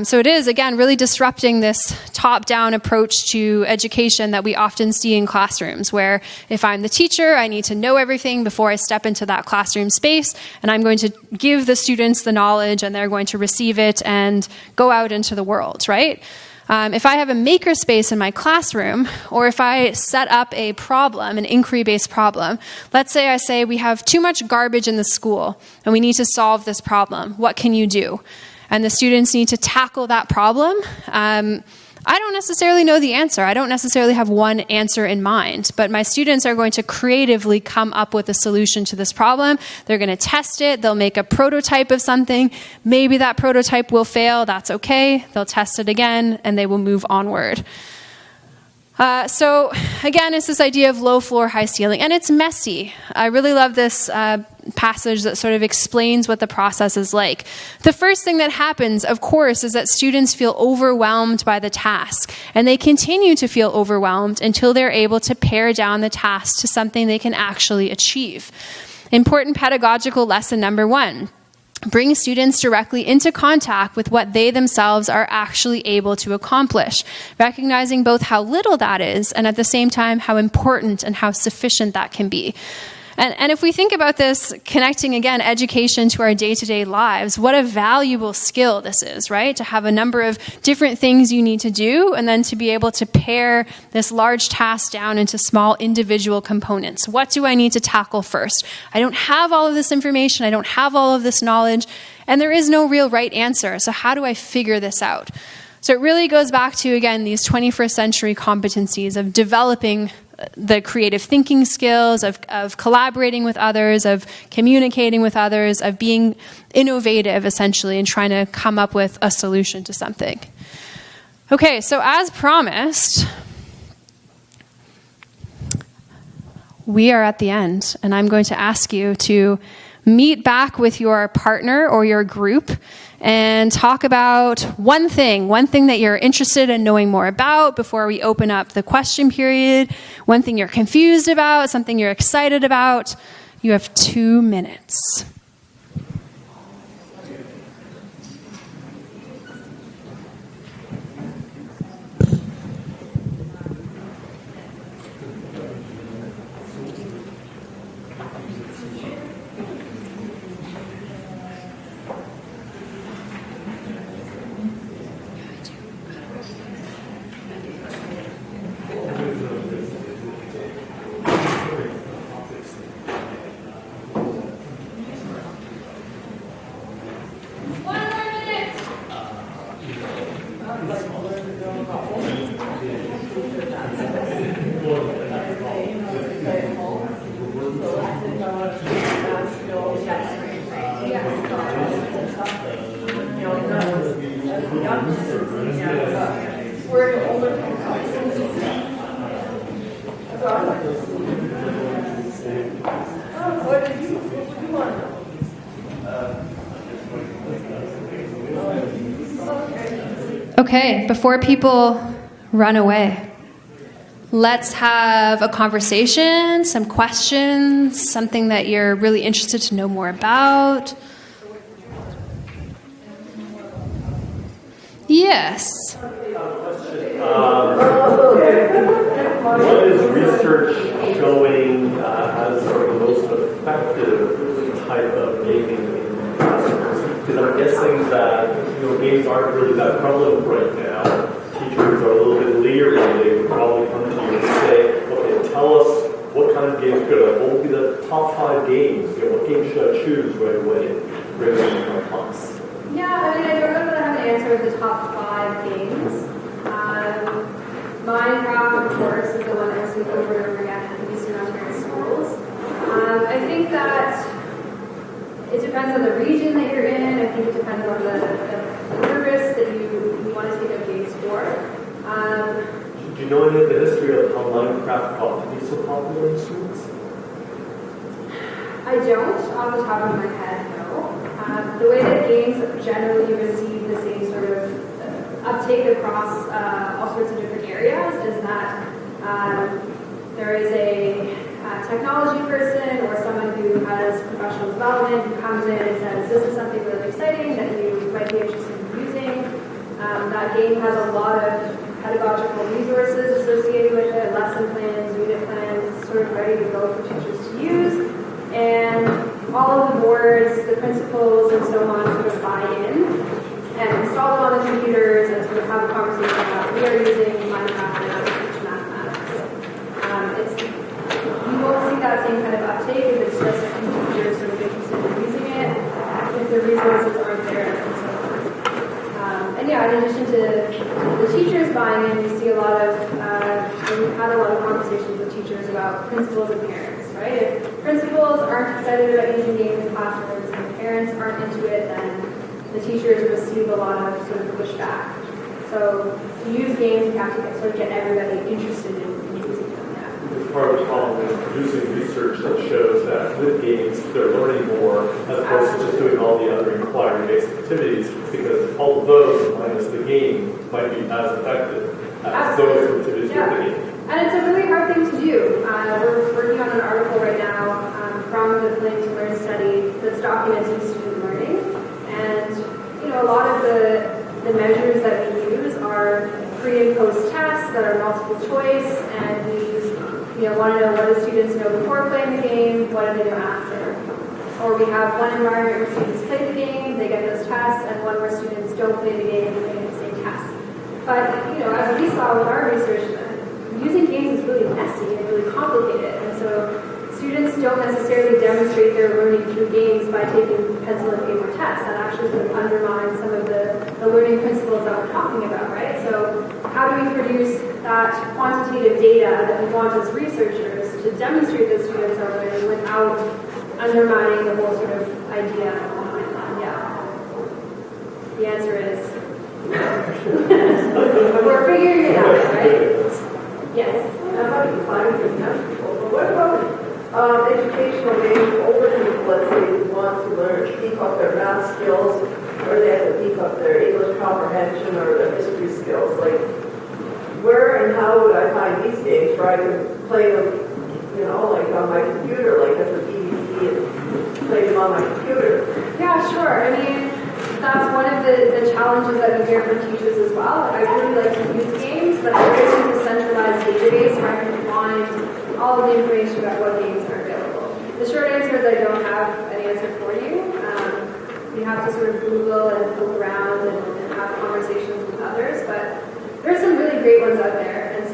So it is, again, really disrupting this top-down approach to education that we often see in classrooms, where if I'm the teacher, I need to know everything before I step into that classroom space, and I'm going to give the students the knowledge, and they're going to receive it and go out into the world, right? If I have a makerspace in my classroom, or if I set up a problem, an inquiry-based problem, let's say I say we have too much garbage in the school and we need to solve this problem. What can you do? And the students need to tackle that problem. I don't necessarily know the answer. I don't necessarily have one answer in mind, but my students are going to creatively come up with a solution to this problem. They're going to test it. They'll make a prototype of something. Maybe that prototype will fail. That's okay. They'll test it again, and they will move onward. So again, it's this idea of low floor, high ceiling, and it's messy. I really love this passage that sort of explains what the process is like. The first thing that happens, of course, is that students feel overwhelmed by the task, and they continue to feel overwhelmed until they're able to pare down the task to something they can actually achieve. Important pedagogical lesson number 1. Bring students directly into contact with what they themselves are actually able to accomplish, recognizing both how little that is and at the same time how important and how sufficient that can be. And if we think about this, connecting again education to our day-to-day lives, what a valuable skill this is, right? To have a number of different things you need to do, and then to be able to pare this large task down into small individual components. What do I need to tackle first? I don't have all of this information, I don't have all of this knowledge, and there is no real right answer. So how do I figure this out? So it really goes back to, again, these 21st century competencies of developing the creative thinking skills, of collaborating with others, of communicating with others, of being innovative, essentially, and trying to come up with a solution to something. Okay, so as promised, we are at the end, and I'm going to ask you to meet back with your partner or your group and talk about one thing that you're interested in knowing more about before we open up the question period, one thing you're confused about, something you're excited about. You have 2 minutes. Okay, before people run away, let's have a conversation, some questions, something that you're really interested to know more about. Yes. What is research showing as sort of the most effective type of gaming in classrooms? Because I'm guessing that games aren't really that prevalent right now. Teachers are a little bit leery. They would probably come to you and say, okay, tell us what kind of games good. What would be the top 5 games? What games should I choose right away? really complex? Yeah, I mean, I don't know that I have an answer with the top 5 games. Minecraft, of course, is the one that I see over and over again at the Eastern Ontario schools. I think that it depends on the region that you're in. I think it depends on the purpose that you want to take up games for. Do you know any of the history of how Minecraft got to be so popular in schools? I don't, off the top of my head, no. The way that games generally receive the same sort of uptake across all sorts of different areas is that there is a technology person or someone who has professional development who comes in and says, this is something really exciting that you might be interested in using. That game has a lot of pedagogical resources associated with it, lesson plans, unit plans, sort of ready to go for teachers to use. And all of the boards, the principals, and so on sort of buy in and install them on the computers and sort of have a conversation about we are using Minecraft and how to teach mathematics. You won't see that same kind of uptake if it's just a few teachers sort of interested in using it, if the resources aren't there and so on. And yeah, in addition to the teachers buying in, we see a lot of, we've had a lot of conversations with teachers about principals and parents, right? If principals aren't excited about using games in classrooms and parents aren't into it, then the teachers receive a lot of sort of pushback. So to use games, you have to get everybody interested in using them. Yeah. It's part of the problem is producing research that shows that with games, they're learning more as opposed to just doing all the other inquiry-based activities, because all those minus the game might be as effective as those activities with the game. And it's a really hard thing to do. We're working on an article right now from the Playing to Learn study that's documenting student learning. And, you know, a lot of the measures that we use are pre and post tests that are multiple choice, and we want to know what do students know before playing the game, what do they know after. Or we have one environment where students play the game, they get those tests, and one where students don't play the game and they get the same tests. But, you know, as we saw with our research, using games is really messy and really complicated, and so students don't necessarily demonstrate their learning through games by taking pencil and paper tests. That actually sort of undermines some of the learning principles that we're talking about, right? So how do we produce that quantitative data that we want as researchers to demonstrate that students are learning without undermining the whole sort of idea behind that? Yeah. The answer is we're figuring it out, right? Yes. I'm not defining for young people, but what about educational games older people, let's say, who want to learn, beef up their math skills, or they have to beef up their English comprehension or their history skills? Like, where and how would I find these games where I can play them, you know, like on my computer, like as a DVD and play them on my computer? Yeah, sure. I mean, that's one of the challenges that we hear from teachers as well. Like, I really like to use games, but I really need a centralized database where I can find all of the information about what games are available. The short answer is I don't have an answer for you. You have to sort of Google and look around and have conversations with others, but there are some really great ones out there, and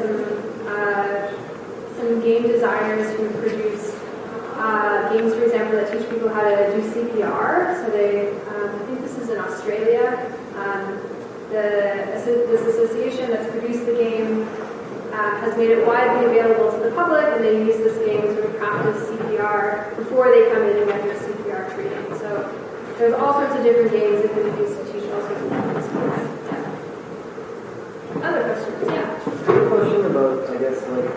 some game designers who produce games, for example, that teach people how to do CPR. So they, I think this is in Australia. This association that's produced the game has made it widely available to the public, and they use this game to sort of practice CPR before they come in and get their CPR training. So there's all sorts of different games that can be used to teach all sorts of different skills. Yeah. Other questions? Yeah. A question about, I guess, like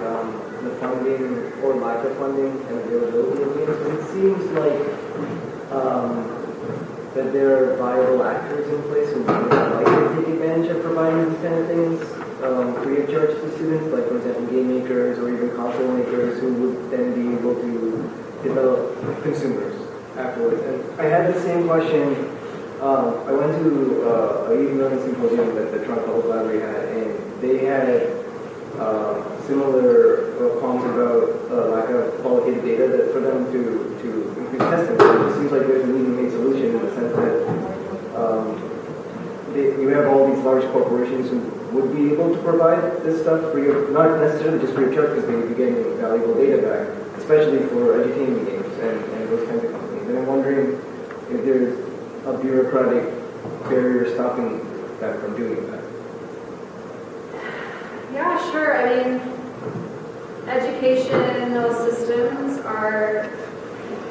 the funding or lack of funding and availability of games. It seems like that there are viable actors in place who would like to take advantage of providing these kind of things free of charge to students, like for example game makers or even console makers who would then be able to develop consumers afterwards. And I had the same question. I went to a youth learning symposium that the Toronto Public Library had, and they had similar comments about lack of qualitative data that for them to increase testing. So it seems like there's a need-made solution in the sense that you have all these large corporations who would be able to provide this stuff free of, not necessarily just free of charge because they would be getting valuable data back, especially for edutainment games and those kinds of companies. And I'm wondering if there's a bureaucratic barrier stopping that from doing that? Yeah, sure. I mean, educational systems are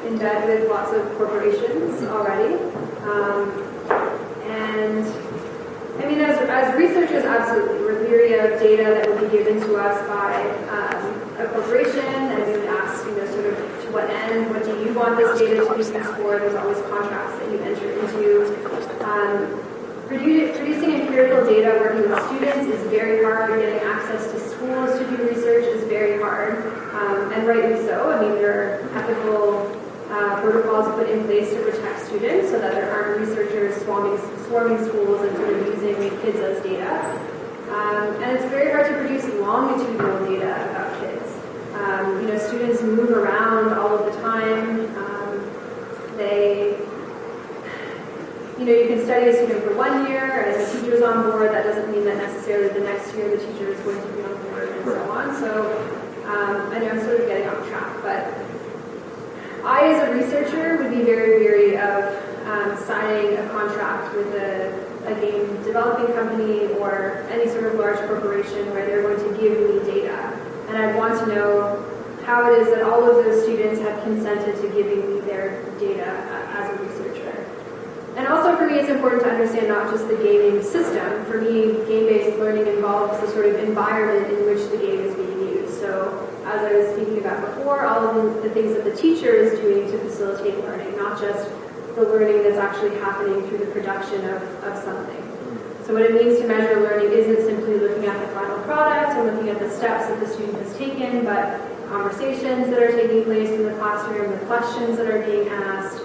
in bed with lots of corporations already. And I mean, as researchers, absolutely, we're leery of data that would be given to us by a corporation, and we would ask, sort of to what end, what do you want this data to be used for? There's always contracts that you enter into. Producing empirical data working with students is very hard. Getting access to schools to do research is very hard, and rightly so. I mean, there are ethical protocols put in place to protect students so that there aren't researchers swarming schools and sort of using kids as data. And it's very hard to produce longitudinal data about kids. Students move around all of the time. You can study a student for 1 year, and the teacher's on board. That doesn't mean that necessarily the next year the teacher is going to be on board, and so on. So I know I'm sort of getting off track, but I, as a researcher, would be very wary of signing a contract with a game developing company or any sort of large corporation where they're going to give me data. And I want to know how it is that all of those students have consented to giving me their data as a researcher. And also for me, it's important to understand not just the gaming system. For me, game-based learning involves the sort of environment in which the game is being used. So as I was speaking about before, all of the things that the teacher is doing to facilitate learning, not just the learning that's actually happening through the production of something. So what it means to measure learning isn't simply looking at the final product and looking at the steps that the student has taken, but conversations that are taking place in the classroom, the questions that are being asked,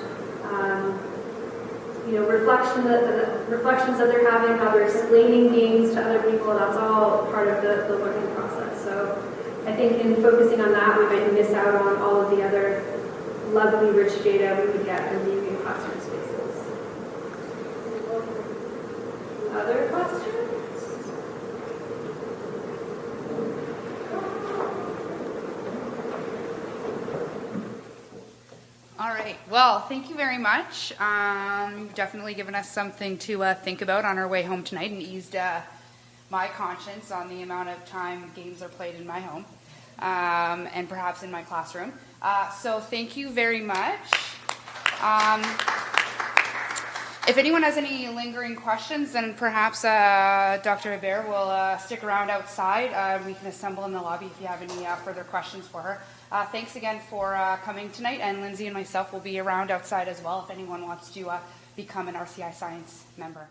reflections that they're having, how they're explaining games to other people. That's all part of the learning process. So I think in focusing on that, we might miss out on all of the other lovely, rich data we could get from being in classroom spaces. Other questions? All right. Well, thank you very much. You've definitely given us something to think about on our way home tonight and eased my conscience on the amount of time games are played in my home and perhaps in my classroom. So thank you very much. If anyone has any lingering questions, then perhaps Dr. Hébert will stick around outside. We can assemble in the lobby if you have any further questions for her. Thanks again for coming tonight, and Lindsay and myself will be around outside as well if anyone wants to become an RCI Science member.